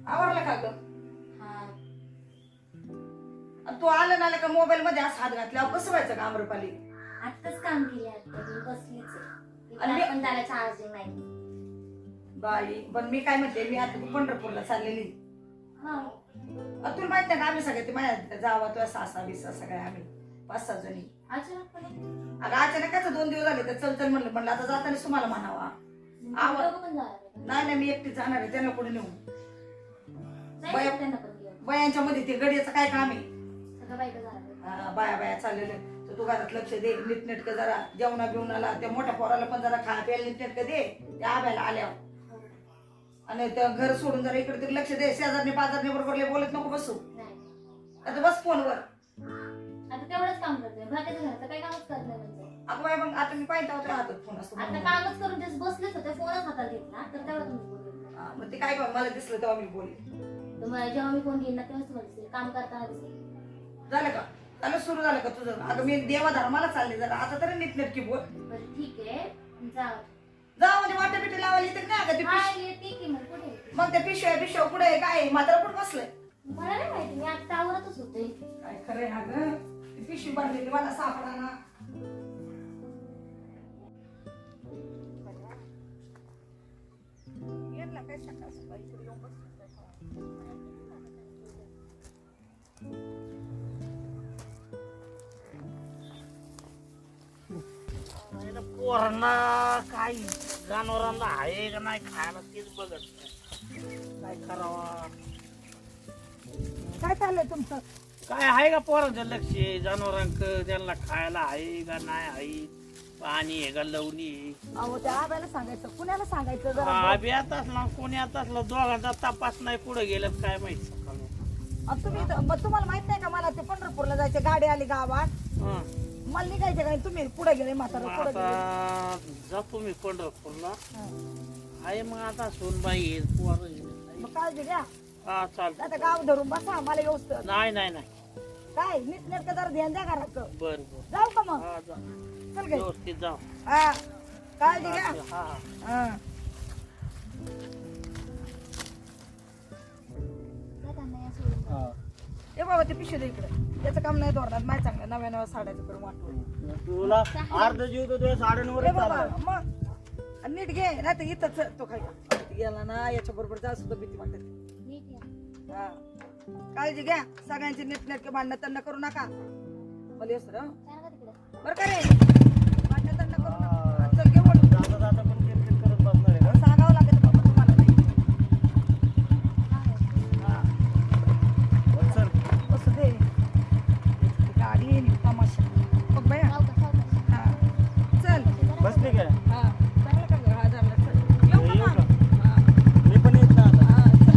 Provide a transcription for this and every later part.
आवरला का ग? हा. तू आलं ना का मोबाईल मध्ये असं हात घातल्यावर कसं व्हायचं का अमरपाली? आत्ताच काम केले आता मी बसलीच आहे. आणि पण त्याला चार्जिंग नाही. बाई पण मी काय म्हणते, मी आता पंढरपूरला चाललेली. हा. तुला माहित नाही का आम्ही सगळे ते माझ्या जावा तुझ्या सासा बिसा सगळ्या आम्ही 5-6 जणी. अचानकपणे अगं अचानक 2 दिवस झाले तर चल म्हणलं आता जाताना तुम्हाला म्हणावा. तुम्ही दोघं पण जाणार आहे का? नाही मी एकटी जाणार आहे, त्यांना कुठे नेऊ? जायचं का त्यांना पण घेऊन? बायांच्या मध्ये ते गडीचं काय काम आहे? सगळं बायका जाणार आहे. बाया चाललेले तर तू घरात लक्ष दे, नीटनेटकं जरा जेवणा बिवणाला त्या मोठ्या पोराला पण जरा खा प्यायला नीटनेटकं दे त्या आब्याला आल्यावर. आणि त्या घर सोडून जरा इकडे तरी लक्ष दे. शेजारने पाजारने बरोबर लय बोलत नको बसू. नाही. आता बस फोनवर. आता तेवढंच काम करते. बाकीच्या घराचं काही कामच करत नाही म्हणजे. अगं बाई मग आता मी पाहिजे होते हातात फोन असतो आता म्हणून. कामच करून तेच बसलेच होते. फोनच हातात घेतला तर तेवढं तुम्ही बोलले. मग ते काय बघ मला दिसलं तेव्हा मी बोलले. तुम्हाला जेव्हा मी फोन घेईन ना तेव्हाच तुम्हाला दिसेल. काम करताना दिसेल. झालं का? झालं सुरू झालं का तुझं? अगं मी देवा धर्माला चालले जरा आता तरी नीटनेटकी बोल. बरं ठीक आहे. जा. जा म्हणजे वाटे पिटे लावायला येते नाही अगं ते हा येते की मग कुठे येते? मग ते पिशव्या कुठे काय मात्र कुठं बसलंय? मला नाही माहिती. मी आता आवरतच होते. काय खरंय अगं ती पिशवी भरलेली मला सापडा ना. काय सकाळ सकाळी इकडे येऊन पोरांना काय जनावरांना आहे का नाही खायला तेच बघत नाही. काय करावा? काय चाललंय तुमचं? काय आहे का पोरांचं लक्ष जनावरांक त्यांना खायला आहे का नाही आहे? पाणी आहे का लवणी? अहो त्या आब्याला सांगायचं, कुणाला सांगायचं जरा? आब्यात असला कोण्यात असला दोघांचा तपास नाही कुठं गेलं काय माहित सकाळी. मग तुम्हाला माहित नाही का मला ते पंढरपूरला जायचे गाडी आली गावात. हं. मला निघायचे काय तुम्ही पुढे गेले म्हातारा मग पुढे गेले. आता जातो मी पंढरपूरला. आहे मग आता सोनबाई आहे, पोरं आहे. मग काळजी घ्या. हा चालतं. आता गाव धरून बसा मला व्यवस्थित. नाही काय नीटनेटकं जरा ध्यान द्या घराचं. बर बर. जाऊ का मग? हा जा. चल गे. व्यवस्थित जाऊ. हा काळजी घ्या. हा हा. हा. ए बाबा ते पिशवी दे इकडे. त्याचं काम नाही धोरणात माहिती चांगलं नव्या साड्याचं करून वाटून. तुला अर्ध जीव तर तुझ्या साड्यांवर ए बाबा मग नीट घे नाही तर इथंच तो खाय गेला ना याच्या बरोबर जा सुद्धा भीती वाटत. नीट या. हा काळजी घ्या सगळ्यांची नीटनेटके भांडणं तंड करू नका. मला येस चाल का तिकडे? बरं का रे भांडणं तंड करू नका. चल घे वळून. जाता जाता पण किरकिर करत बसणार आहे का? सांगावं लागेल बाबा तुम्हाला नाही. हा. बस चल. बसू दे गाडी येईल तमाशा बघ बया. सावकाश. हा चल. बसली काय? हा चांगलं का ग? हा झालं चल येऊ येऊ का का? मग? हा मी पण येत ना आता. हा चल.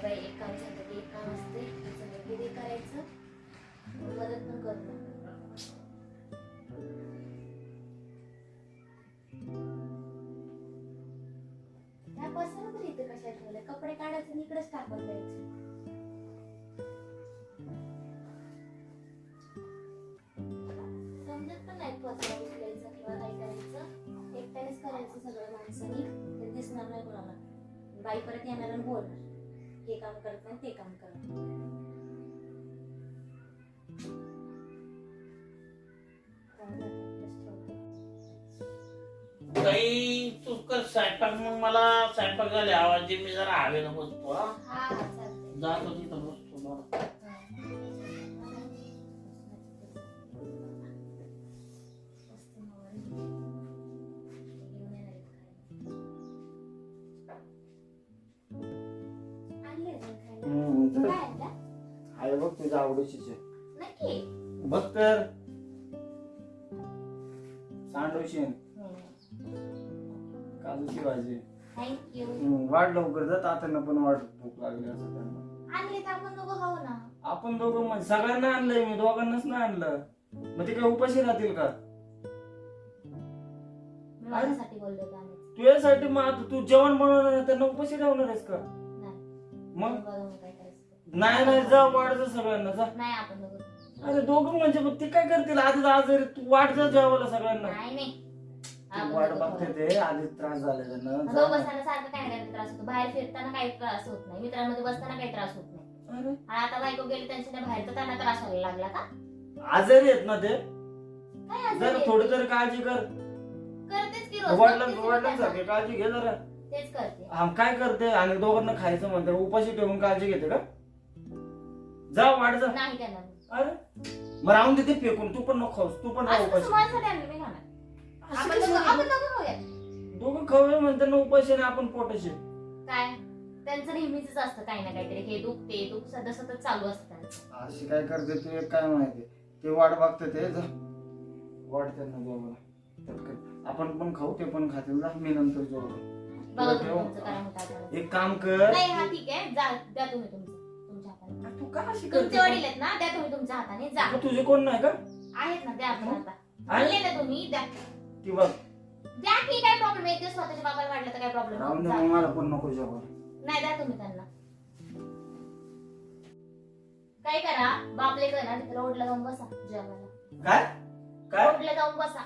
बाई एक काम झालं की एक काम असते. सगळं किती करायचं मदत पण करतो. त्या पसारा तरी इथे कशा ठेवले? कपडे काढायचे आणि इकडेच टाकून द्यायचे. समजत पण नाही पसारा उचलायचा किंवा काय करायचं. एकट्यानेच करायचं सगळं माणसानी. ते दिसणार नाही कोणाला. बाई परत येणार आणि बोलणार हे काम करत नाही ते काम करत नाही. काही तू कर स्वयंपाक मग मला स्वयंपाक झाले आवाज दे मी जरा हवेनं बसतो. हा हा चालतंय. जातो तिथं बसतो बरं. आहे बघ तुझ्या आवडीची नक्की बघ तर सांडोशी काजूची भाजी. थँक्यू. वाढ लवकर जात आता पण वाढ भूक लागली असं त्यांना. आणले तर आपण दोघं खाऊ ना. आपण दोघं म्हणजे सगळ्यांना आणलंय मी दोघांनाच नाही आणलं. मग ते काय उपाशी राहतील का? मी माझ्यासाठी बोलले होते आम्ही. तुझ्यासाठी मग आता तू जेवण बनवणार त्यांना उपाशी ठेवणार आहेस का? नाही मग बघा मग काय करायचं. नाही नाही जा वाढ जा सगळ्यांना जा. नाही आपण दोघं. अरे दोघं म्हणजे मग ते काय करतील आधीच आजारी तू वाढ जा जेवायला सगळ्यांना. नाही नाही ती आपण वाट दोघं बघते खाऊ. ते आधीच त्रास झाले त्यांना दोघं जा. बसताना सारखं काय नाही त्रास होतो, बाहेर फिरताना काही त्रास होत नाही, मित्रांमध्ये बसताना काही त्रास होत नाही. अरे आणि आता बायको गेली त्यांच्या बाहेर तर त्यांना त्रास व्हायला लागला का? आजारी आहेत ना ते काय आजारी जर आहे? थोडी तरी काळजी कर. करतेच की रोज वडिलां बघतेच वडिलांसारखी मी काळजी घे जरा. त्यांना. तेच करते. हा काय करते आणि दोघांना खायचं म्हणते उपाशी ठेवून काळजी घेते का? जा वाढ जा. नाही त्यांना अरे मग राहून देते फेकून तू पण नको खाऊस तू पण राह असं उपाशी. माझ्यासाठी आणलं मी खाणार. असं आपण कसं दोघं म्हणते? खाऊया. दोघं खाऊया म्हणते ना उपाशी आणि आपण पोटाशी. काय त्यांचं नेहमीच असतं काही ना काहीतरी, हे दुख ते दुख सतत सतत चालू असतं त्यांचं. अशी काय करते तू एक काय माहिती ते वाट बघते ते जा वाढ त्यांना जेवायला पटकन. आपण पण खाऊ ते पण खातील जा मी नंतर जेवलो. बघा तुम्ही तुमचं काय म्हणता आता. एक काम कर नाही हा ठीक आहे, जा द्या तुम्ही तुमचं तुमच्या हाताने. तू का अशी तुमचे करते? वडील आहेत ना, द्या तुम्ही तुमच्या हाताने, जा. अगं, तुझे कोण नाही का आहेत ना, द्या आपल्या हातात. आहे? आणले ना तुम्ही, द्या. ती बघ द्या की काय प्रॉब्लेम, एक दिवस स्वतःच्या बाबाला वाटलं तर काय राहून दे प्रॉब्लेम. मग मला पण नको जेवायला. नाही द्या तुम्ही त्यांना. काय करा, बापले करा तिथे रोडला जाऊन बसा जेवायला. काय काय रोडला जाऊन बसा.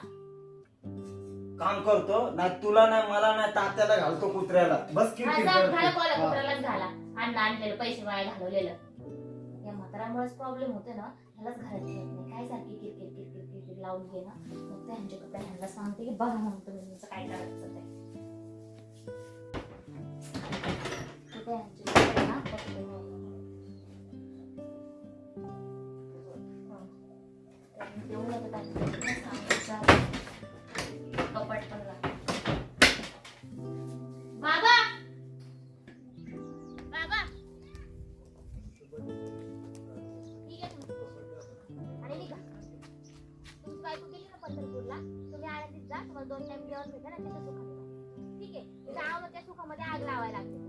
काम करतो नाही तुला नाही मला नाही तात्याला घालतो कुत्र्याला बस हा, किती जा, घाला कॉल कुत्र्यालाच घाला. अन्न आणलेलं, पैसे वाया घालवलेलं. या म्हाताऱ्यामुळेच प्रॉब्लेम होते ना, ह्यालाच घरात ठेवत नाही. काय सारखी किरकिर किरकिर किरकिर लावून घे ना, मग त्यांच्या कपडे ह्यांना सांगते की बघा म्हणून तुम्ही तुमचं काय करायचं ते. कुठे ह्यांचे कपडे ना, बघते मग. त्यांनी देऊन येतं त्यांच्याकडे, सांगायचं. कपड पण लागतं. बाबा बाबा ठीक आहे तुम्ही आणि निघा. तुमची बायको गेली ना पंढरपूरला, तुम्ही आळंदीत जा, तुम्हाला 2 टाइम जेवण भेटेल आणि त्याच्या सुखामध्ये. ठीक आहे, त्या सुखामध्ये आग लावायला लागते.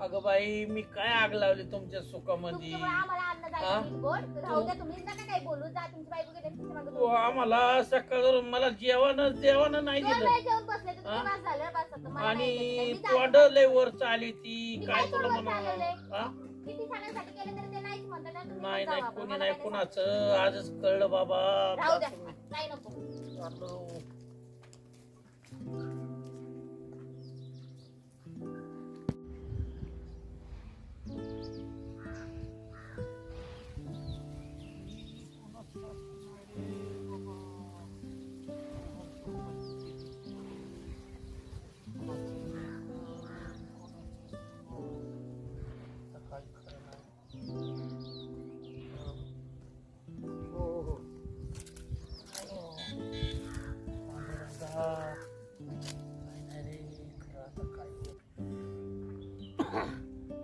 अगं बाई मी काय आग लावली तुमच्या सुखामध्ये? तुमच्यामुळे आम्हाला अन्न जायचं गोड. राहू द्या, तुम्ही नका काही बोलू. जा, तुमची बायको गेली तिच्या मागे तू आम्हाला सकाळवरून मला जेवण देवानं नाही 2 दिलं वेळा जेवण बसले तर तुम्ही बस झालं, बस आता. मला नाही आणि यायचं. मी तोंड जाते. लय वर चाली ती मी काय काय तुला तोंड वर म्हणा चालवलंय? हा? किती सणांसाठी केलं तरी ते नाहीच म्हणतात ना, तुम्ही नाही जाऊ नाही आपण. कोणी मला नाही काय कुणाचं आजच कळलं बाबा. राहू द्या, बापरे. काही नको. चाललो.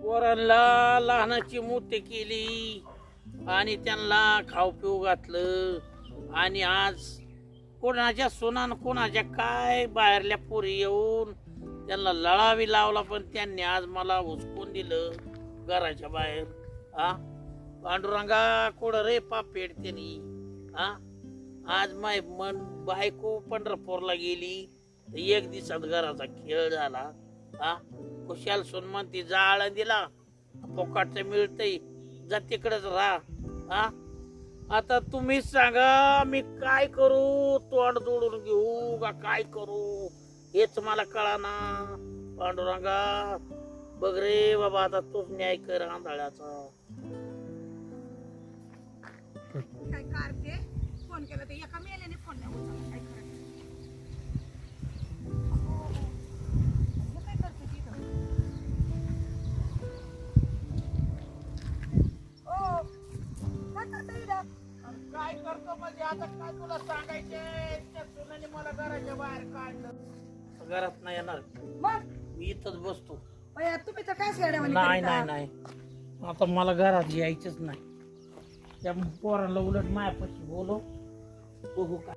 पोरांना लहानाची मोठे केली आणि त्यांना खाऊ पिऊ घातलं आणि आज कोणाच्या सोनान कोणाच्या काय बाहेरल्या पोरी येऊन त्यांना लळावी लावला, पण त्यांनी आज मला हुसकून दिलं घराच्या बाहेर. हा पांडुरंगा कोड रे पाप फेडते नी. हा आज माय मन बायको पंढरपूरला गेली, 1 दिवसात घराचा खेळ झाला. हा खुशाल सुनमान ती जाळ दिला, पोकाटचं मिळतंय, जा तिकडेच राहा. हा आता तुम्हीच सांगा मी काय करू, तोंड जोडून घेऊ का काय करू हेच मला कळाना. पांडुरंगा बघ रे बाबा, आता तूच न्याय कर आंधळ्याचा. काय करते फोन केला तर एका मेल्याने फोन नाही उचलला. काय करायचं? हे काय करते तिथं? ओ काय करते इथं? काय करतो म्हणजे आता काय तुला सांगायचे, त्या सुनाने मला घराच्या बाहेर काढलं. घरात नाही येणार मग मी इथंच बसतो. बाया, तुम्ही तर काय शेड्यावानी नाही करता? नाही नाही आता मला घरात यायचंच नाही. त्या पोराला उलट मायापाशी बोलव, बघू काय.